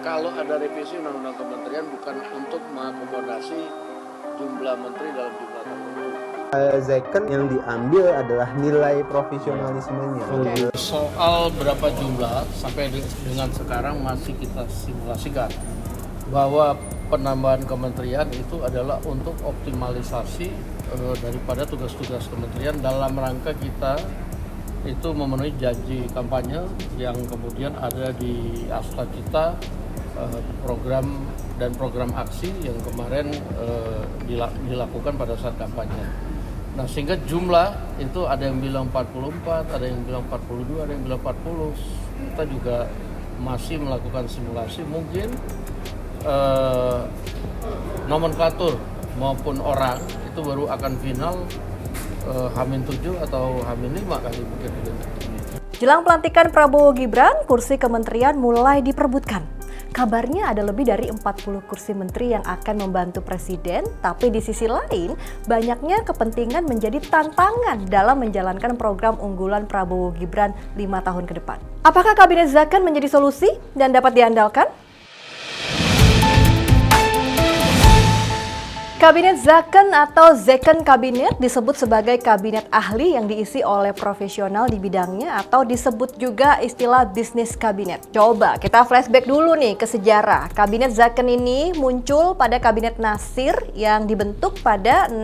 kalau ada revisi undang-undang kementerian bukan untuk mengakomodasi jumlah menteri dalam jumlah tertentu. Second yang diambil adalah nilai profesionalismenya. Soal berapa jumlah sampai dengan sekarang masih kita simulasikan bahwa penambahan kementerian itu adalah untuk optimalisasi daripada tugas-tugas kementerian dalam rangka kita itu memenuhi janji kampanye yang kemudian ada di ASTA kita, program dan program aksi yang kemarin dilakukan pada saat kampanye. Nah, sehingga jumlah itu ada yang bilang 44, ada yang bilang 42, ada yang bilang 40. Kita juga masih melakukan simulasi, mungkin nomenklatur maupun orang itu baru akan final H-7 atau H-5 kali mungkin. Jelang pelantikan Prabowo Gibran, kursi kementerian mulai diperebutkan. Kabarnya ada lebih dari 40 kursi menteri yang akan membantu presiden, tapi di sisi lain banyaknya kepentingan menjadi tantangan dalam menjalankan program unggulan Prabowo Gibran 5 tahun ke depan. Apakah Kabinet Zakon menjadi solusi dan dapat diandalkan? Kabinet Zakon atau Zakon Kabinet disebut sebagai kabinet ahli yang diisi oleh profesional di bidangnya atau disebut juga istilah bisnis kabinet. Coba kita flashback dulu nih ke sejarah. Kabinet Zakon ini muncul pada Kabinet Natsir yang dibentuk pada 6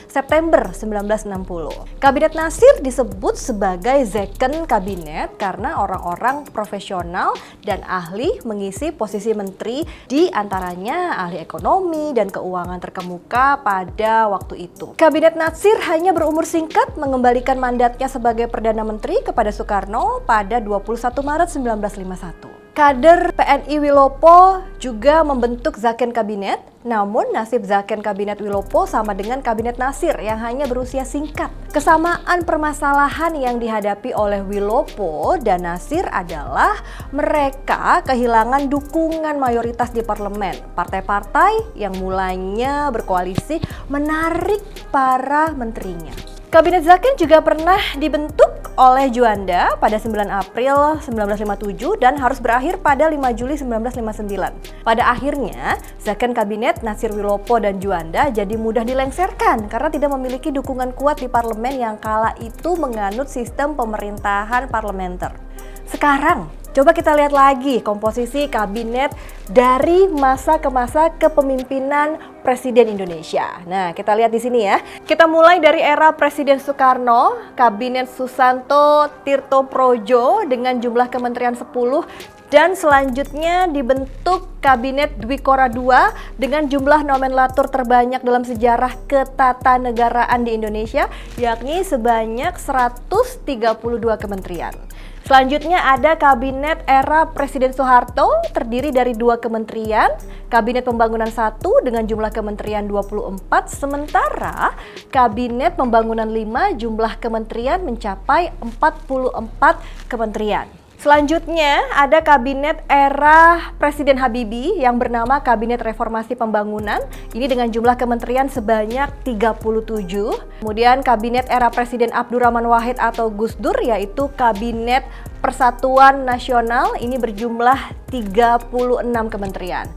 September 1960. Kabinet Natsir disebut sebagai Zakon Kabinet karena orang-orang profesional dan ahli mengisi posisi menteri, di antaranya ahli ekonomi dan keuangan terkemuka pada waktu itu. Kabinet Natsir hanya berumur singkat, mengembalikan mandatnya sebagai Perdana Menteri kepada Soekarno pada 21 Maret 1951. Kader PNI Wilopo juga membentuk Zakon Kabinet, namun nasib Zakon Kabinet Wilopo sama dengan Kabinet Natsir yang hanya berusia singkat. Kesamaan permasalahan yang dihadapi oleh Wilopo dan Natsir adalah mereka kehilangan dukungan mayoritas di parlemen. Partai-partai yang mulanya berkoalisi menarik para menterinya. Kabinet Zakon juga pernah dibentuk oleh Juanda pada 9 April 1957 dan harus berakhir pada 5 Juli 1959. Pada akhirnya, Zakon Kabinet Natsir, Wilopo, dan Juanda jadi mudah dilengsarkan karena tidak memiliki dukungan kuat di parlemen yang kala itu menganut sistem pemerintahan parlementer. Sekarang, coba kita lihat lagi komposisi kabinet dari masa ke masa kepemimpinan Presiden Indonesia. Nah, kita lihat di sini ya. Kita mulai dari era Presiden Soekarno, Kabinet Susanto Tirto Projo dengan jumlah kementerian 10 dan selanjutnya dibentuk Kabinet Dwikora II dengan jumlah nomenklatur terbanyak dalam sejarah ketatanegaraan di Indonesia, yakni sebanyak 132 kementerian. Selanjutnya ada Kabinet era Presiden Soeharto terdiri dari 2 kementerian, Kabinet Pembangunan 1 dengan jumlah kementerian 24, sementara Kabinet Pembangunan 5 jumlah kementerian mencapai 44 kementerian. Selanjutnya ada Kabinet era Presiden Habibie yang bernama Kabinet Reformasi Pembangunan, ini dengan jumlah kementerian sebanyak 37. Kemudian Kabinet era Presiden Abdurrahman Wahid atau Gus Dur yaitu Kabinet Persatuan Nasional, ini berjumlah 36 kementerian.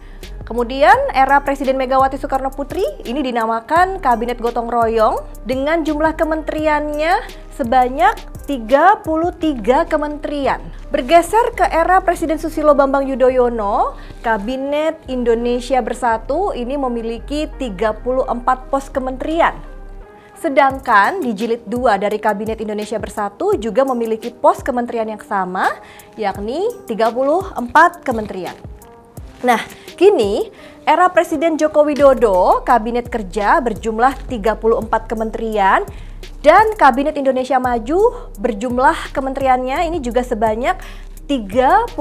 Kemudian era Presiden Megawati Soekarno Putri ini dinamakan Kabinet Gotong Royong dengan jumlah kementeriannya sebanyak 33 kementerian. Bergeser ke era Presiden Susilo Bambang Yudhoyono, Kabinet Indonesia Bersatu ini memiliki 34 pos kementerian. Sedangkan di jilid 2 dari Kabinet Indonesia Bersatu juga memiliki pos kementerian yang sama, yakni 34 kementerian. Nah, kini era Presiden Joko Widodo, Kabinet Kerja berjumlah 34 kementerian dan Kabinet Indonesia Maju berjumlah kementeriannya ini juga sebanyak 34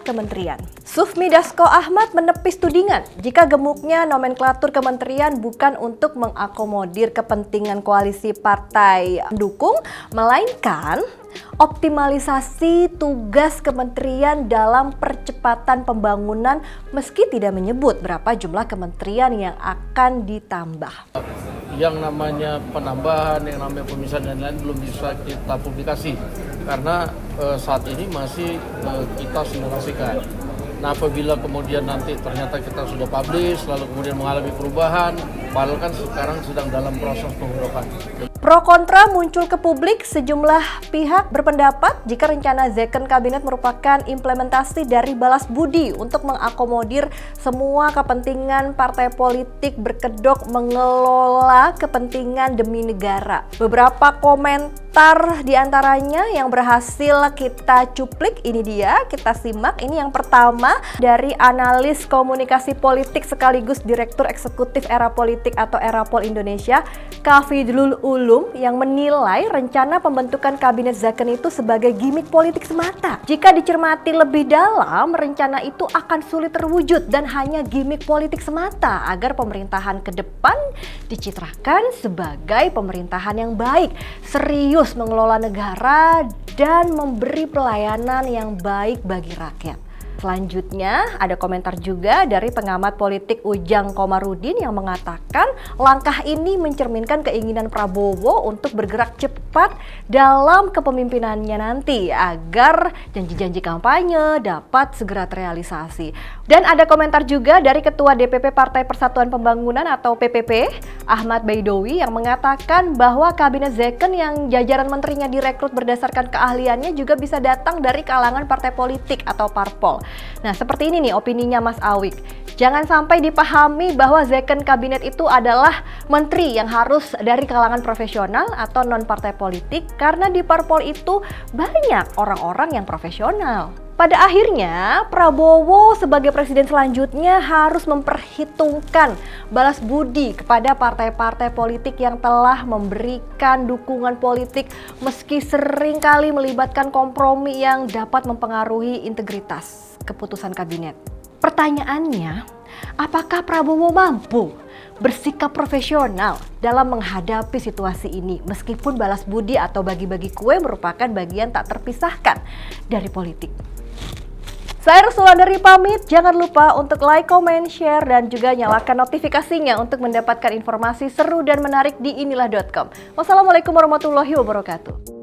kementerian. Sufmi Dasko Ahmad menepis tudingan jika gemuknya nomenklatur kementerian bukan untuk mengakomodir kepentingan koalisi partai pendukung, melainkan optimalisasi tugas kementerian dalam percepatan pembangunan meski tidak menyebut berapa jumlah kementerian yang akan ditambah. Yang namanya penambahan, yang namanya pemisahan dan lain-lain belum bisa kita publikasi karena saat ini masih kita simulasikan. Nah, apabila kemudian nanti ternyata kita sudah publish, lalu kemudian mengalami perubahan, padahal kan sekarang sedang dalam proses penggodokan. Pro kontra muncul ke publik, sejumlah pihak berpendapat jika rencana Second Kabinet merupakan implementasi dari balas budi untuk mengakomodir semua kepentingan partai politik berkedok mengelola kepentingan demi negara. Beberapa komentar diantaranya yang berhasil kita cuplik, ini dia, kita simak. Ini yang pertama dari analis komunikasi politik sekaligus Direktur Eksekutif Era Politik atau Erapol Indonesia, Kafidlul Ulum, yang menilai rencana pembentukan kabinet Second itu sebagai gimmick politik semata. Jika dicermati lebih dalam, rencana itu akan sulit terwujud dan hanya gimmick politik semata agar pemerintahan ke depan dicitrakan sebagai pemerintahan yang baik, serius mengelola negara dan memberi pelayanan yang baik bagi rakyat. Selanjutnya ada komentar juga dari pengamat politik Ujang Komarudin yang mengatakan langkah ini mencerminkan keinginan Prabowo untuk bergerak cepat dalam kepemimpinannya nanti agar janji-janji kampanye dapat segera terrealisasi. Dan ada komentar juga dari Ketua DPP Partai Persatuan Pembangunan atau PPP, Ahmad Baidowi, yang mengatakan bahwa kabinet Second yang jajaran menterinya direkrut berdasarkan keahliannya juga bisa datang dari kalangan partai politik atau parpol. Nah, seperti ini nih opininya Mas Awik. Jangan sampai dipahami bahwa Second Kabinet itu adalah menteri yang harus dari kalangan profesional atau non-partai politik, karena di parpol itu banyak orang-orang yang profesional. Pada akhirnya, Prabowo sebagai presiden selanjutnya harus memperhitungkan balas budi kepada partai-partai politik yang telah memberikan dukungan politik meski seringkali melibatkan kompromi yang dapat mempengaruhi integritas keputusan kabinet. Pertanyaannya, apakah Prabowo mampu bersikap profesional dalam menghadapi situasi ini meskipun balas budi atau bagi-bagi kue merupakan bagian tak terpisahkan dari politik? Saya Ruslandari pamit, jangan lupa untuk like, comment, share, dan juga nyalakan notifikasinya untuk mendapatkan informasi seru dan menarik di inilah.com. Wassalamualaikum warahmatullahi wabarakatuh.